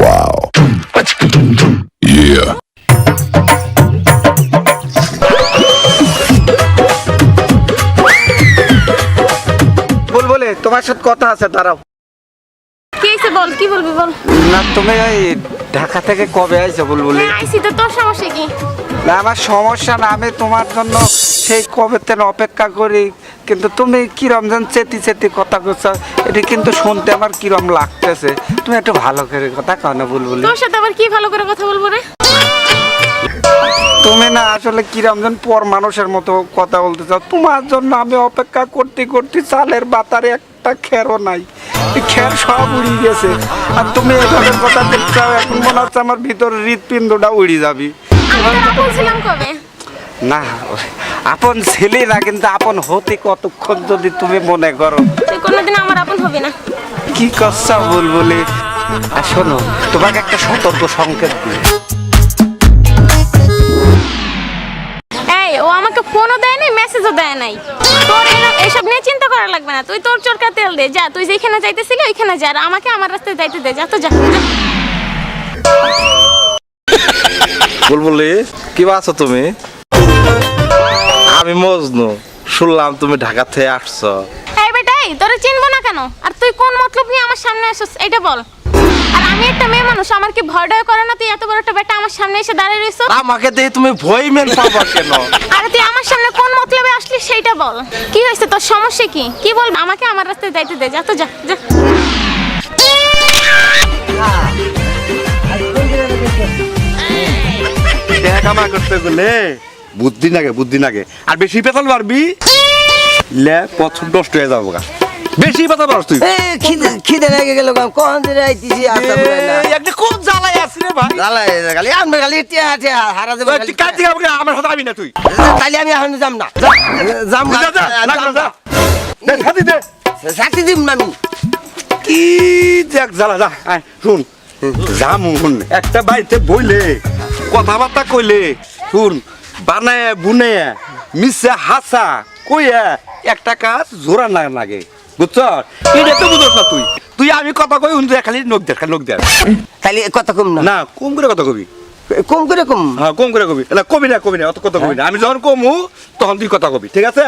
Wow. Yeah. বলে তোমার সাথে কথা আছে, দাঁড়াও। কি হইছে বল, কি বলবি বল। না তুমি ওই ঢাকা থেকে কবে আইছো বলবলে? আইছি তো, তোর সমস্যা কি? না আমার সমস্যা না, আমি তোমার জন্য সেই কবে থেকে অপেক্ষা করি, কিন্তু তুমি কিরম যেন চেতি চেতি কথা করছো, এটা কিন্তু শুনতে আমার কিরম লাগতেছে। তুমি একটু ভালো করে কথা কও না বুলবুলি। তোর সাথে আবার কি ভালো করে কথা বলবো রে? তুমি না আসলে কিরম যেন পর মানুষের মতো কথা বলতে চাও। তোমার জন্য আমি অপেক্ষা করতে করতে চালের বাতারে একটা খেরও নাই, খের সব উড়ে গেছে। আর তুমি এভাবে কথা দেখছো, এখন মনে হচ্ছে আমার ভিতরে হৃৎপিণ্ডটা উড়ে যাবি। আমি তো বলছিলাম কবে? না আপন ছেলে না, কিন্তু আপন হতে কতক্ষণ যদি তুমি মনে করো। তুই কোনোদিন আমার আপন হবি না। কি করছো বুলবুলি? আর শোনো, তোমাকে একটা সতর্ক সংকেত দিই। এই ও আমাকে ফোনও দেয় নাই, মেসেজও দেয় নাই। তোর এসব নিয়ে চিন্তা করা লাগবে না, তুই তোর চরকা তেল দে, যা তুই যেখানে যাইতেছিলি ওইখানে যা, আর আমাকে আমার রাস্তায় যাইতে দে, যা তো যা। বুলবুলি কি আছো তুমি? আমি মজনু, শুনলাম তুমি ঢাকা থেকে আসছো। এই বেটাই, তোরে চিনবো না কেন? আর তুই কোন মতলব নিয়ে আমার সামনে আসছিস এটা বল। আর আমি একটা মেয়ে মানুষ, আমার কি ভয় ডয় করে না? তুই এত বড় একটা বেটা আমার সামনে এসে দাঁড়িয়ে রইছ। আমাকে দেখে তুমি ভয় মেন পাবা কেন? আরে তুই আমার সামনে কোন মতলবে আসলি সেইটা বল। কি হয়েছে, তোর সমস্যা কি? কি বল, আমাকে আমার রাস্তায় যাইতে দে, যা তো যা যা। কামা করতে গেলে বুদ্ধি নাগে, বুদ্ধি নাগে। আর বেশি পেতাল পারবি লে পছন্দ নষ্ট হয়ে যাবো গা। বেশি পেতাল পারস তুই। খিদে লেগে গেল, কোন দিন আইতিছি আসা বুঝাই না। একটা কোন জ্বালায় আছিস রে ভাই? জ্বালাই খালি আমি খালি হারা দেবো। তুই কাজ থেকে আমাকে আমার সাথে আবি না তুই। তাইলে আমি এখন যাম না, যাম যা, যা, না, না, যা। দে, সাথী দে। সাথে দিম না আমি। কি দেখ জ্বালা, যা আয়, শুন জামুন একটা বাড়িতে বইলে কথাবার্তা কইলে শুন, বানায় বুনে মিশে হাসা কইয়া একটা কাজ জোড়া না লাগে, বুঝছ? এটা তো বুঝছ না তুই। তুই আমি কথা কই উনি খালি নখ দেখ, খালি নখ দেখ। তাইলে কথা কম না, না কম করে কথা কবি। কম করে কম। হ্যাঁ কম করে কবি। না কবি না, কবি না, অত কথা কবি না। আমি যখন কমু তখন তুই কথা কবি, ঠিক আছে?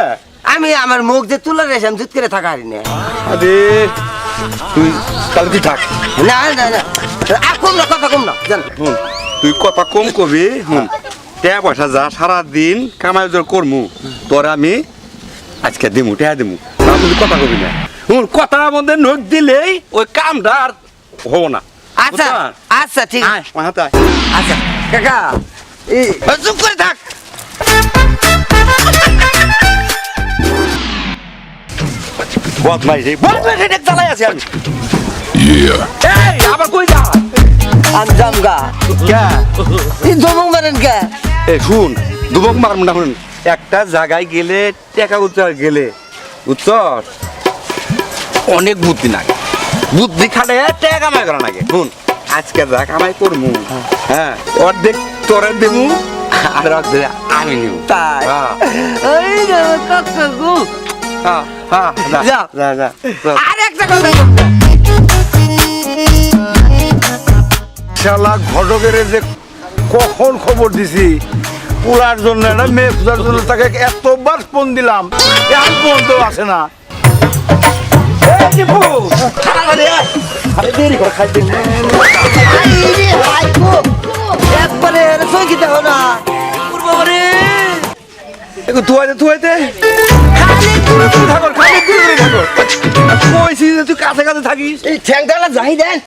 আমি আমার মুখ যে তুলে রেখে আমি জুত করে থাকা হারি না। আরে তুই তাহলে তুই থাক। না না না, কম না, কথা কম না জান। হুন তুই কথা কম কবি। হুন টাকা পয়সা যা সারাদিন কামাই জোর করমু, তোর আমি আজকে দিমু, টাকা দিমু, তুই কথা কবি না। হুন কথার মধ্যে নখ দিলেই ওই কামটা আর হবো না। আচ্ছা আচ্ছা ঠিক আয় আমার হাতে আয়। আচ্ছা কাকা চুপ করে থাক। বদমাইশ, বদমাইশ এটা চালাই আছি আমি। Yeah. এই আবার কই যা? আমি যাম গা। কে? এই জমক মারেন কে? এ শুন, দুবক মারমু না। শুন একটা জায়গায় গেলে টাকা উচ্চার গেলে উচ্চর অনেক বুদ্ধি লাগে, বুদ্ধি খাটে টাকা কামাই করা লাগে। শুন আজকে যা কামাই করমু, হ্যাঁ অর্ধেক তোরে দেবো আর অর্ধেক আমি নিব। তাই? হ্যাঁ এই রে কাকা গো। হ্যাঁ হ্যাঁ, যা যা। যা যা যা। আর একটা কথা শালা ঘটকের যে কখন খবর দিছি পুরার জন্য না, মেয়ে পূজার জন্য তাকে এতবার ফোন দিলাম, এখন পর্যন্ত আসে না। এই দীপু, তাড়াতাড়ি আয়। আরে দেরি করে খাইতে একবারে সঙ্গীত হো না একটু ধুয়াইতে ধুয়াইতে খালি দূরে দূরে থাকো, খালি দূরে দূরে থাকো। কইছি যে তুই কাছে কাছে থাকিস। এই ঠ্যাংটা যাই দেন।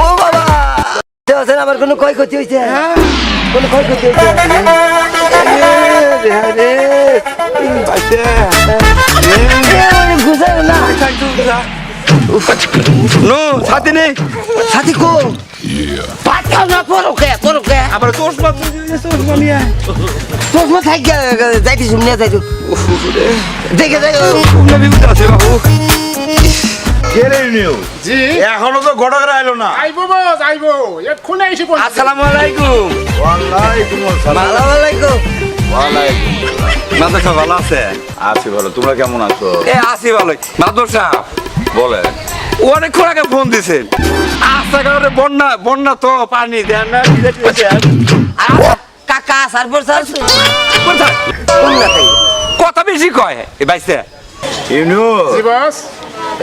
ও বাবা, দেখছেন আমার কোনো ক্ষয়ক্ষতি হয়েছে? কোনো ক্ষয়ক্ষতি হয়েছে? গুজার না নো ছাতি নেই। সাথী কো পাঠাও না পরকে পরকে আবার চশমা চশমা নিয়ে আয়। চশমা থাক যাইতে শুনে যাইতো দেখে যাই কোন বিপদ আছে বাবু? জি এখনো তো ঘটকের আইলো না। আইবো বস আইবো এক্ষুনি এসে পড়ছে। আসসালামু আলাইকুম। ওয়াল্লাহ ওয়ালাইকুম আসসালাম। আলাইকুম মাদর সাহেব ভালো আছে? আছি ভালো, তোমরা কেমন আছো? এ আছি ভালোই। মাদর সাহেব বলে অনেকক্ষণ আগে ফোন দিছেন। রাস্তাঘাটে বন্যা বন্যা তো পানি দেন না কাকা সারপর স্যার কোথায়? কথা বেশি কয় এ বাইসে ইউনুস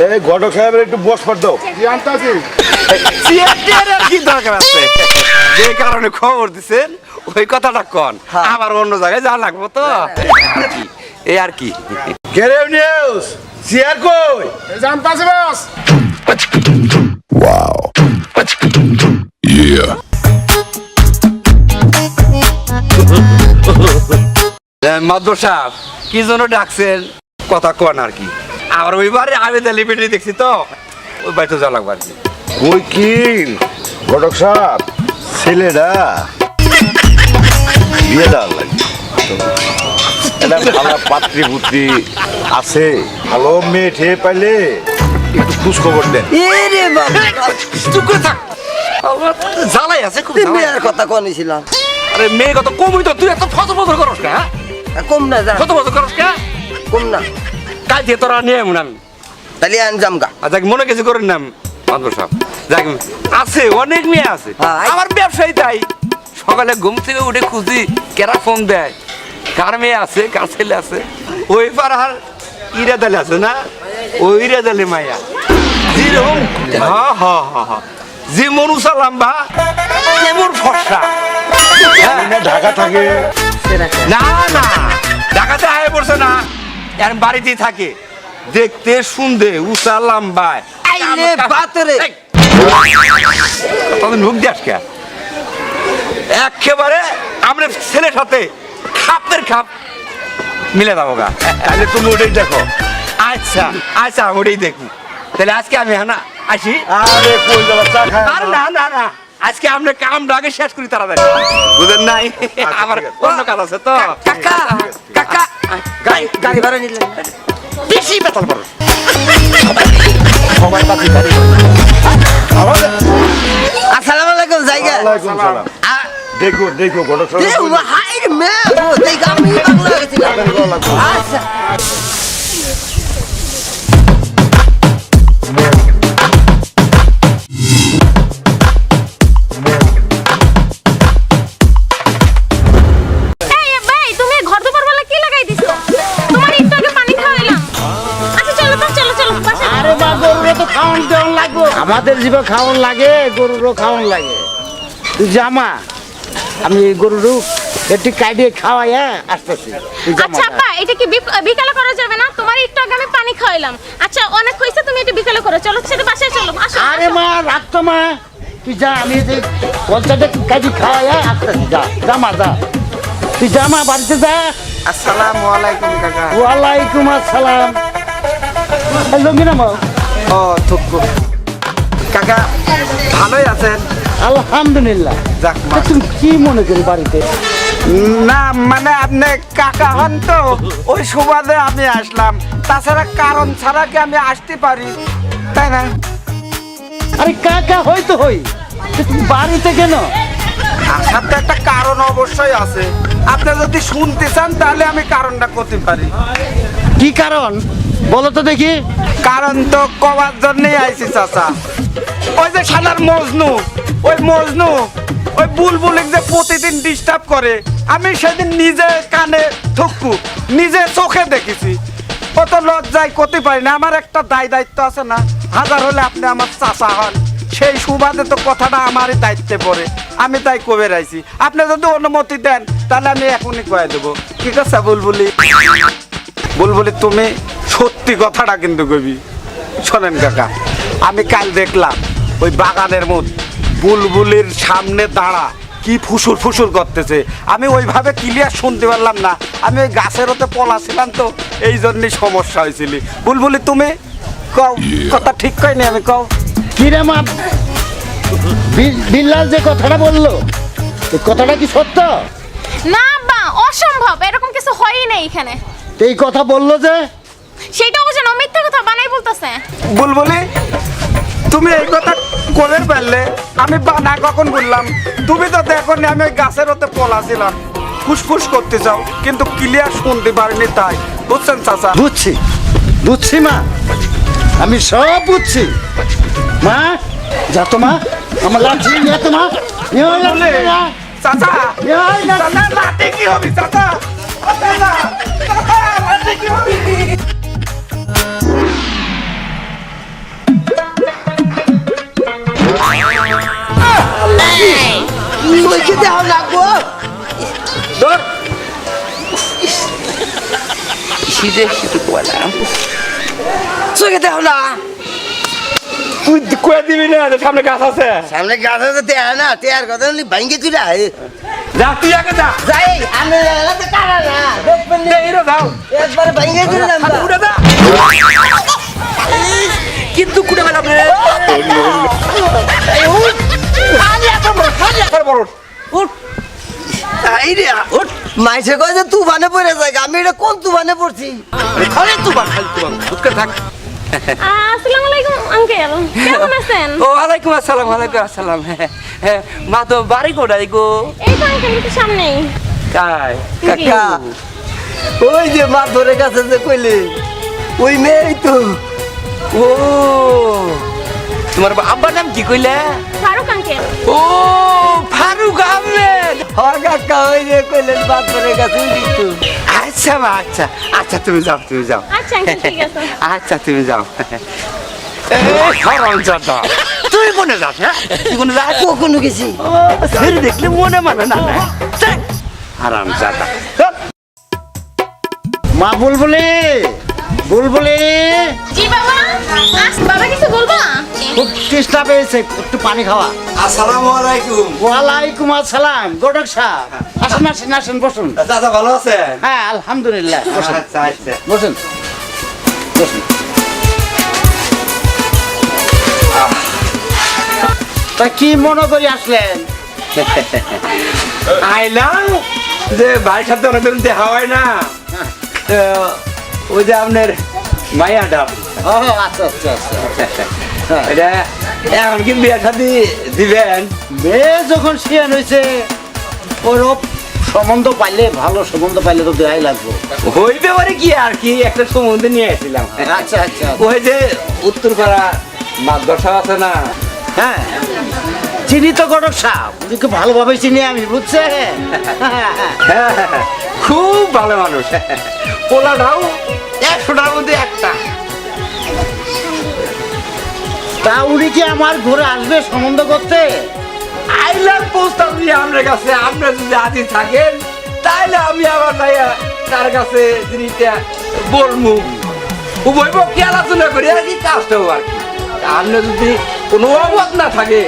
এই ঘটক সাহেবের একটু বসবার দাও। চেয়ারের কি দরকার আছে? যে কারণে খবর দিছেন ওই কথাটা কন, আবার অন্য জায়গায় যা লাগবো তো এই আর কি। কেরে নিউজ চেয়ার কই? Wow. Yeah. মাদর সাহেব কি জন্য ডাকছেন কথা কন আর কি। আবার ওইবারে আমি লিমিটে দেখছি তো ওই বাড়িতে যাওয়া লাগবে আর কি। ওই কি ঘটক সাহেব ছেলেটা বিয়ে দেওয়ার লাগে, এটা ভালো পাত্রী পুত্রী আছে, ভালো মেয়ে ঠেয়ে পাইলে একটু খোঁজ খবর দেন। এরে বাবা চুপ করে থাক, আমার জ্বালাই আছে খুব জ্বালাই। মেয়ের কথা কনিছিলাম আরে মেয়ে কত কমই তো, তুই এত ফজর ফজর করস কে? কম না যা কত ফজর করস কে? কম না কাল দিয়ে তোরা নিয়ে এমন আমি তাহলে আনজাম গা আর যাক মনে কিছু করেন নাম মাদর সাহেব, যাক আছে অনেক মেয়ে আছে। হ্যাঁ। আমার ব্যবসায়ী তাই সকালে ঘুম থেকে উঠে খুঁজি কেরা ফোন দেয় কার মেয়ে আছে কার ছেলে আছে। ওই পাড়ার ইরাদালি আছে না, ওই ইরাদালি মাইয়া যেরকম যে মনুষা লম্বা তেমন ফর্সা। হ্যাঁ। ঢাকা থাকে না না ঢাকাতে আয় পড়ছে না, এর বাড়িতেই থাকে, দেখতে শুনতে উষা লম্বায় আইলে বাতরে তাদের মুখ দেখ কে একেবারে আমরা ছেলের সাথে খাপের খাপ মিলে যাবো গা। তাহলে তুমি ওটাই দেখো। আচ্ছা আচ্ছা ওটাই দেখি তাহলে আজকে আমি হ্যাঁ আসি। আরে কই যাবা চা খায়? আর না না না আজকে আমরা কামটা আগে শেষ করি তাড়াতাড়ি, বুঝেন নাই? আমার অন্য কাজ আছে তো। কাকা কাকা গাড়ি ভাড়া নিলেন বেশি বেতাল করো সবাই পাচ্ছি গাড়ি। আসসালামু আলাইকুম জায়গা ওয়ালাইকুম সালাম। দেখো দেখো ঘটক এ সাহেব হাই রে মে ও দেখ আমি বাংলা গেছিলাম আচ্ছা এই ভাই তুমি ঘর দুপুর বেলা কি লাগাই দিছো? তোমার একটু আগে পানি খাওয়াইলাম। আচ্ছা চলো তো চলো চলো বাসায়। আরে বা গরুরে তো খাওয়ান দেওয়ান লাগবে, আমাদের জীবে খাওয়ান লাগে, গরুরও খাওয়ান লাগে। তুই জামা আমি এই গরুরও একটি কাটিয়ে খাওয়াইয়া আসতেছি। তুই জামা আচ্ছা আপা এটা কি বিকালে করা যাবে না? তোমার একটু আগে আমি পানি খাওয়াইলাম। আচ্ছা অনেক হইছে, তুমি এটা বিকালে করো। চলো সেটা বাসায় চলো আসো। আরে মা রাখতো মা, তুই যা আমি যে পঞ্চায়েতে কাটি খাওয়াইয়া আসতেছি। যা জামা যা, তুই জামা বাড়িতে যা। আসসালামু আলাইকুম কাকা। ওয়ালাইকুম আসসালাম। লঙ্গিনা মা ও থুকু কাকা ভালোই আছেন? আলহামদুলিল্লাহ। যাক মা। তা তুমি কি মনে করি বাড়িতে? না মানে আপনি কাকা হন তো ওই সুবাদে আমি আসলাম, তাছাড়া কারণ ছাড়া কি আমি আসতে পারি তাই না? আরে কাকা হয়তো হই, তা তুমি বাড়িতে কেন? আসার তো একটা কারণ অবশ্যই আছে, আপনি যদি শুনতে চান তাহলে আমি কারণটা করতে পারি। কি কারণ বলো তো দেখি। কারণ তো কবার জন্যই আইছি চাচা, ওই যে শালার মজনু, ওই মজনু ওই বুলবুলিক যে প্রতিদিন ডিস্টার্ব করে, আমি সেদিন নিজে কানে থুকু নিজে চোখে দেখেছি। কত লজ্জায় করতে পারি না, আমার একটা দায়িত্ব আছে না, হাজার হলে আপনি আমার চাচা হন, সেই সুবাদে তো কথাটা আমারই দায়িত্বে পড়ে, আমি তাই কবে রাইছি। আপনি যদি অনুমতি দেন তাহলে আমি এখনই কয়ে দেবো। ঠিক আছে বুলবুলি? বুলবুলি তুমি সত্যি কথাটা কিন্তু কবি। শোনেন কাকা, আমি কাল দেখলাম ওই বাগানের মধ্যে বুলবুলির সামনে দাঁড়া কি ফুসুর ফুসুর করতেছে, আমি ওইভাবে ক্লিয়ার শুনতে পারলাম না, আমি ওই গাছের ওতে পলা ছিলাম তো এই জন্যই সমস্যা হয়েছিল। বুলবুলি তুমি কও, কথা ঠিক কয়নি আমি কও। কি রে মা, বিল্লাল যে কথাটা বললো এই কথাটা কি সত্য? না বা অসম্ভব, এরকম কিছু হয়ই নাই এখানে। তো এই কথা বললো যে সেটাও বুঝেন ও মিথ্যা কথা বানাই বলতেছে। বুলবুলি তুমি এই কথা কোলের পারলে আমি বানা কখন বললাম? তুমি তো দেখো নি আমি ওই গাছের ওতে পলাছিলাম, ফুসফুস করতে চাও কিন্তু ক্লিয়ার শুনতে পারিনি, তাই বুঝছেন চাচা? বুঝছি বুঝছি মা, আমি সব বুঝছি। মা যা তো মা, আমার লাঠি নিয়ে তো মা, নিয়ে ওই লাঠি না। চাচা নিয়ে ওই লাঠি। চাচা লাঠি কি হবে চাচা? ও চাচা, চাচা, লাঠি কি হবে? চোখে দেওয়া লাগবো, ধর। চোখে দেওয়া না। তুই কয়ে দিবি না যে সামনে গাছ আছে? সামনে গাছ আছে দেয়া না, তেয়ার কথা বলি ভাঙ্গে তুই রায়। যা তুই আগে যা। যাই আমি কারা না দেখবেন না, এই রে যাও। একবার ভাঙ্গে দিলাম না। উড়ে যা। কিন্তু কুড়ে বেলা রে মাইসে কয় যে তুফানে পড়ে যায়, আমি এটা কোন তুফানে পড়ছি? খালি তুবান ঢুকে থাক। আসসালামু আলাইকুম আঙ্কেল, কেমন আছেন? ওয়ালাইকুম আসসালাম, ওয়ালাইকুম আসসালাম। মা তো বাড়ি কোথায় গো? এই তো আঙ্কেল একটু সামনেই। কাই কাকা ওই যে মা ধরে গেছে যে কইলে ওই মেয়েই তো। ও তোমার আব্বার নাম কি কইলে? ফারুক আঙ্কেল। ও ফারুক আহমেদ। হ্যাঁ কাকা ওই যে কইলেন মা ধরে গেছে ওই তো। আচ্ছা মা, আচ্ছা আচ্ছা, তুমি যাও তুমি যাও। আচ্ছা আঙ্কেল ঠিক আছে। আচ্ছা তুমি যাও। তুই কোনে যাস? হ্যাঁ তুই কোনে যাস? কখনো গেছি ছেড়ে দেখলে মনে মানে না। আরাম জাদা। মা বুলবুলি, বুলবুলি জি বাবা। বাবা কিছু বলবো না? খুব তৃষ্ণা পেয়েছে, একটু পানি খাওয়া। আসসালামু আলাইকুম। ওয়ালাইকুম আসসালাম। গোডক সাহেব আসুন আসুন আসুন, বসুন। দাদা ভালো আছেন? হ্যাঁ আলহামদুলিল্লাহ, বসুন আচ্ছা আচ্ছা। বসুন বসুন। তা কি মনে করি আসলেন? আইলাম যে ভাইয়ের সাথে অনেকদিন দেখা হয় না, তো ওই যে আপনার মায়াটা ও আচ্ছা আচ্ছা আচ্ছা। এটা এখন কি বিয়ে শাদি দিবেন? মেয়ে যখন সিয়ান হয়েছে ওর সম্বন্ধ পাইলে, ভালো সম্বন্ধ পাইলে তো দেওয়াই লাগবে। হইতে পারে কি আর কি, একটা সম্বন্ধ নিয়ে আসছিলাম। আচ্ছা আচ্ছা। ওই যে উত্তরপাড়া মাদ্রাসা আছে না? হ্যাঁ চিনি তো গডক সাহেব, উনিকে ভালোভাবে চিনি আমি, বুঝছেন? হ্যাঁ, খুব ভালো মানুষ। পোলাটাও 100টার মধ্যে একটা। তা উনি কি আমার ঘরে আসবে সম্বন্ধ করতে? আইলাম প্রস্তাব নিয়ে আপনার কাছে, আপনার যদি আদি থাকেন তাহলে আমি আবার তার কাছে জিনিসটা বলবো, উভয় পক্ষে আলোচনা করি আর কি কাজটা আর কি। আপনার যদি কোনো অবধ না থাকে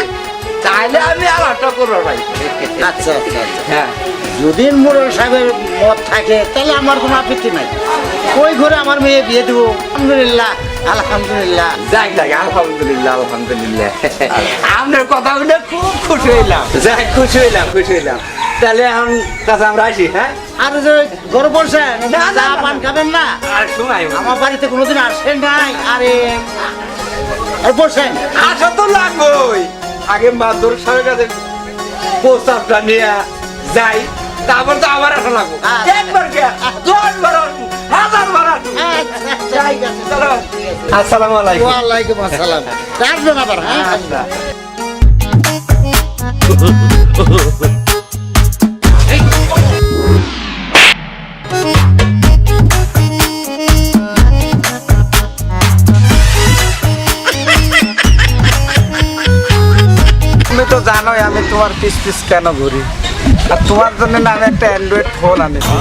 তাহলে আমি আলাদা করবো ভাই। আচ্ছা আচ্ছা আচ্ছা। হ্যাঁ যদি মোড়ল সাহেবের মত থাকে তাহলে আমার কোনো আপত্তি নাই। ওই ঘরে আমার মেয়ে বিয়ে দেবো। আলহামদুলিল্লাহ আলহামদুলিল্লাহ। যাক যাক, আলহামদুলিল্লাহ আলহামদুলিল্লাহ। আপনার কথা শুনে খুব খুশি হইলাম। যাক খুশি হইলাম খুশি হইলাম। তাহলে এখন কাছে আমরা আসি। হ্যাঁ আর যে গরম পড়ছেন, না, চা না, পান খাবেন না? আর সময় আমার বাড়িতে কোনোদিন আসেন নাই। আরে আর পড়ছেন আসা তো লাগবেই। আগে মাদ্রাসার কাছে প্রস্তাবটা নিয়ে যাই, তারপর তো আবার আসা লাগবো। আচ্ছা। একবার কে 10 বার আসবো, 1000 বার আসবো। যাই, চলো। আসসালামু আলাইকুম। ওয়ালাইকুম আসসালাম। আসবেন আবার? হ্যাঁ আচ্ছা। তুমি তো জানোই আমি তোমার পিস পিস কেন ঘুরি, আর তোমার জন্য না আমি একটা অ্যান্ড্রয়েড ফোন আনেছি।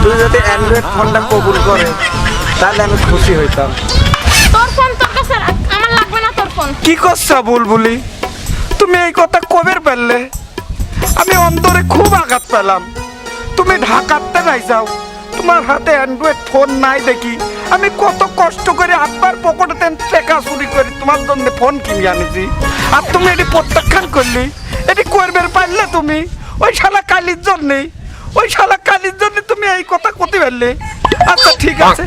তুমি যদি অ্যান্ড্রয়েড ফোনটা কবুল করে তাহলে আমি খুশি হইতাম। তোর ফোন তোর কাছে রাখ, আমার লাগবে না তোর ফোন। কি করছো বুলবুলি? তুমি এই কথা কবের পেলে? আমি অন্তরে খুব আঘাত পেলাম। তুমি ঢাকাতে নাই যাও, তোমার হাতে অ্যান্ড্রয়েড ফোন নাই দেখি আমি কত কষ্ট করে আব্বার পকেটে টাকা চুরি করে তোমার জন্য ফোন কিনে আনেছি, আর তুমি এটি প্রত্যাখ্যান করলি। এটি করবে পারলে তুমি ওই শালা কালির জন্যে, ওই শালা কালির জন্য তুমি এই কথা করতে পারলে। আচ্ছা ঠিক আছে,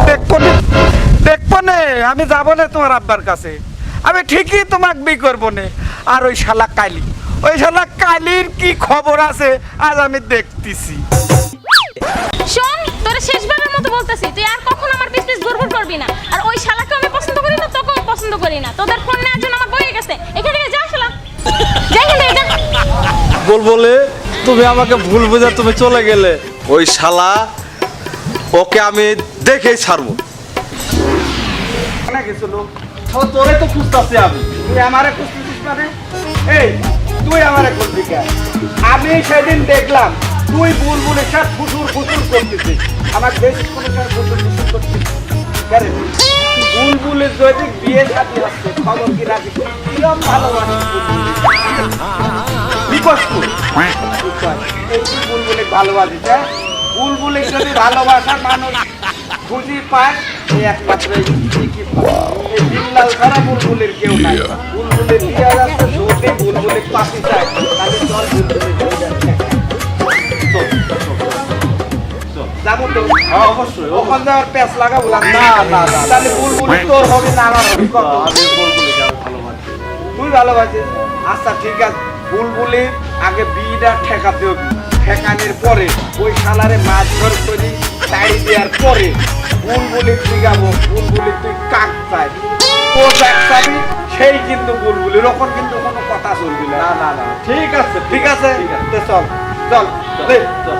দেখবো নে আমি যাবো না তোমার আব্বার কাছে। আমি ঠিকই তোমাকে বিয়ে করবো না। আর ওই শালা কালি, ওই শালা কালির কি খবর আছে আজ আমি দেখতেছি। শোন, তোরে শেষবারের মতো বলতেছি, তুই আর কখনো আমার বিজনেস গড়বড় করবি না। আর ওই শালাকে আমি পছন্দ করি না, তোকেও পছন্দ করি না। তোদের ফোন নেওয়ার জন্য আমার বয়ে গেছে। এখান থেকে যা শালা, যা এখান থেকে যা। বলে তুমি আমাকে ভুল বুঝে তুমি চলে গেলে, ওই শালা ওকে আমি দেখেই ছাড়বো। অনেক কিছু লোক, তোরে তো খুঁজতেছি আমি। তুই আমারে খুঁজতেছিস মানে? এই তুই আমারে খুঁজবি কেন? আমি সেদিন দেখলাম তুই বুলবুলের সাথে ফুসুর ফুসুর করতেছিস। আমার দেশ কোনো সাথে ফুসুর ফুসুর করছিস কেন? বুলবুলের যদি বিয়ে শাদী হচ্ছে খবর কি রাখিস? কিরম ভালোবাসিস বিকশপুর এই তুই বুলবুলে ভালোবাসিস? হ্যাঁ, বুলবুলে যদি ভালোবাসার মানুষ খুঁজি পায় এই একমাত্র এই বিল্লাল ছাড়া বুলবুলের কেউ নাই। বুলবুলের বিয়ে যাচ্ছে, যদি বুলবুলের পাশে চায় তাহলে চল বুলবুলের বিয়ে যাচ্ছে। যাবো তো? অবশ্যই। ওখান যাওয়ার প্যাঁচ লাগাবো না। না না না, তাহলে বুলবুলি তোর হবে না আমার হবে? কত? আমি বুলবুলকে আমি ভালোবাসি। তুই ভালোবাসিস? আচ্ছা ঠিক আছে, বুলবুলি আগে বিয়েটা ঠেকাতে হবে। ঠেকানোর পরে ওই শালারে মাছ ধর করি তাড়ি দেওয়ার পরে বুলবুলি জিগাবো, বুলবুলি তুই কাক চাই, ও ব্যাগ চাবি, সেই কিন্তু বুলবুলির ওখান কিন্তু কোনো কথা চলবি না। না না না, ঠিক আছে ঠিক আছে, ঠিক আছে। তো চল চল দে, চল।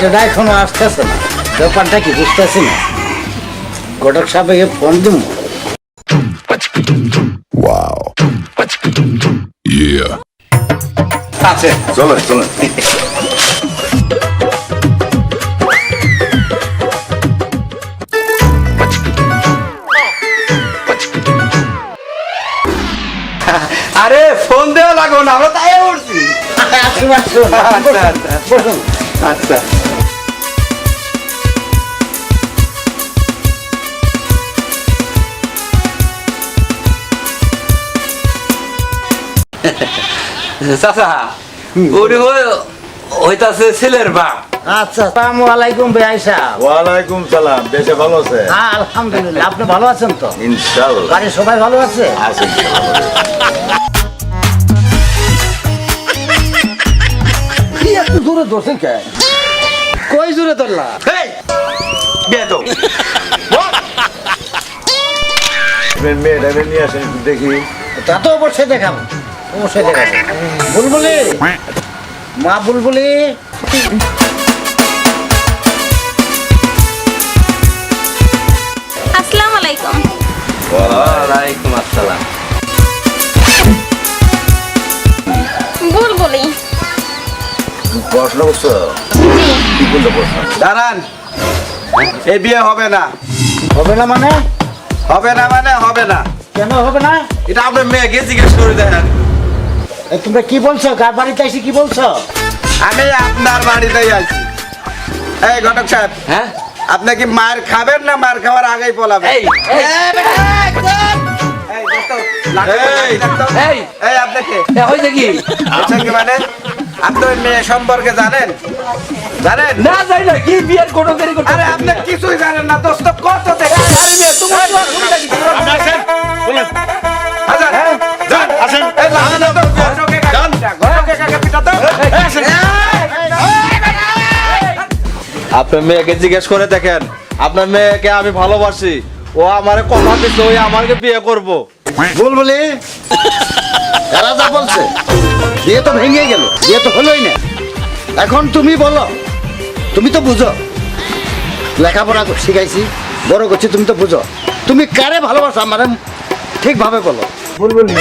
এটা এখনো আসতেছে না, ব্যাপারটা কি বুঝতেছি না। ঘটক সাহেবকে ফোন দিব। Wow. Yeah. আছে, চলো চলো। আরে ফোন দেওয়া লাগো না, আমরা তাই উঠছি। আসুন আসুন, আচ্ছা আচ্ছা বসুন। আচ্ছা। চাচা, উনি হইতাছে ছেলের বাপ। আচ্ছা, আসসালামু আলাইকুম ভাই সাহেব। ওয়ালাইকুম সালাম। দেশে ভালো আছে? হ্যাঁ আলহামদুলিল্লাহ, আপনি ভালো আছেন তো? ইনশাআল্লাহ বাড়ির সবাই ভালো আছে? আছে। কি এত দূরে ধরছেন কে? কই দূরে ধরলা? এই বেদো, মেয়েটা নিয়ে আসেন একটু দেখি। তা তো অবশ্যই দেখাবো, অবশ্যই দেখাবো। বুলবুলি, মা বুলবুলি। আসসালামু আলাইকুম। ওয়ালাইকুম আসসালাম। বুলবুলি। পড়াশোনা করছো? কি বলতে পড়ছো? দাঁড়ান, এই বিয়ে হবে না। হবে না মানে? হবে না মানে হবে না। কেন হবে না? এটা আপনার মেয়েকে জিজ্ঞেস করে দেখেন। তোমরা কি বলছো? কার বাড়িতে এসে কি বলছো? আমি আপনার বাড়িতেই আছি। এই ঘটক সাহেব, হ্যাঁ, আপনি কি মার খাবেন না মার খাওয়ার আগেই পলাবেন? এই এই দোস্ত, লাঠি এই, দেখতো? এই। এই আপনি কে? হয়েছে কি? আচ্ছা কি মানে? আপনি ওই মেয়ে সম্পর্কে জানেন? জানেন? না যাই না, কি বিয়ের কোনো দেরি করতে? আরে আপনি কিছুই জানেন না দোস্ত, কত থেকে? আরে মেয়ে, তোমার তো আর সুবিধা কিছু না। আচ্ছা, যান, আসেন। এই লাঠি দাও, ঘটকে কাকে পিটাতো? আপনার মেয়েকে জিজ্ঞেস করে দেখেন। আপনার মেয়েকে আমি ভালোবাসি, ও আমারে কথা দিচ্ছে ওই আমাকে বিয়ে করবো। বুলবুলি, এরা যা বলছে, বিয়ে তো ভেঙে গেল, বিয়ে তো হলোই না। এখন তুমি বলো, তুমি তো বুঝো, লেখাপড়া শিখাইছি, বড় করছি, তুমি তো বুঝো, তুমি কারে ভালোবাসো মানে ঠিকভাবে বলো। বুলবুলি,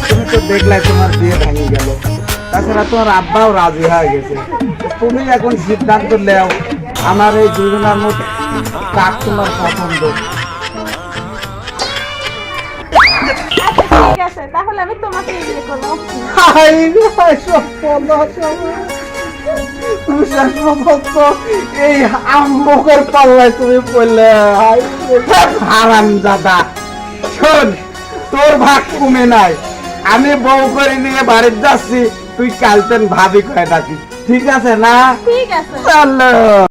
তুমি তো দেখলাই তোমার বিয়ে ভেঙে গেল, তাছাড়া তোমার আব্বাও রাজি হয়ে গেছে। তুমি এখন সিদ্ধান্ত নেও, আমার এই দুজনের মধ্যে কার তোমার পছন্দ। ঠিক আছে, তাহলে আমি তোমাকে বিয়ে করবো। এই আম্বকের পাল্লায় তুমি পড়লে, হারাম দাদা। শোন, তোর ভাগ কমে নাই, আমি বউ করে নিয়ে বাড়িতে যাচ্ছি, তুই কালতেন ভাবি কয় ডাকি, ঠিক আছে না? ঠিক আছে। চলো।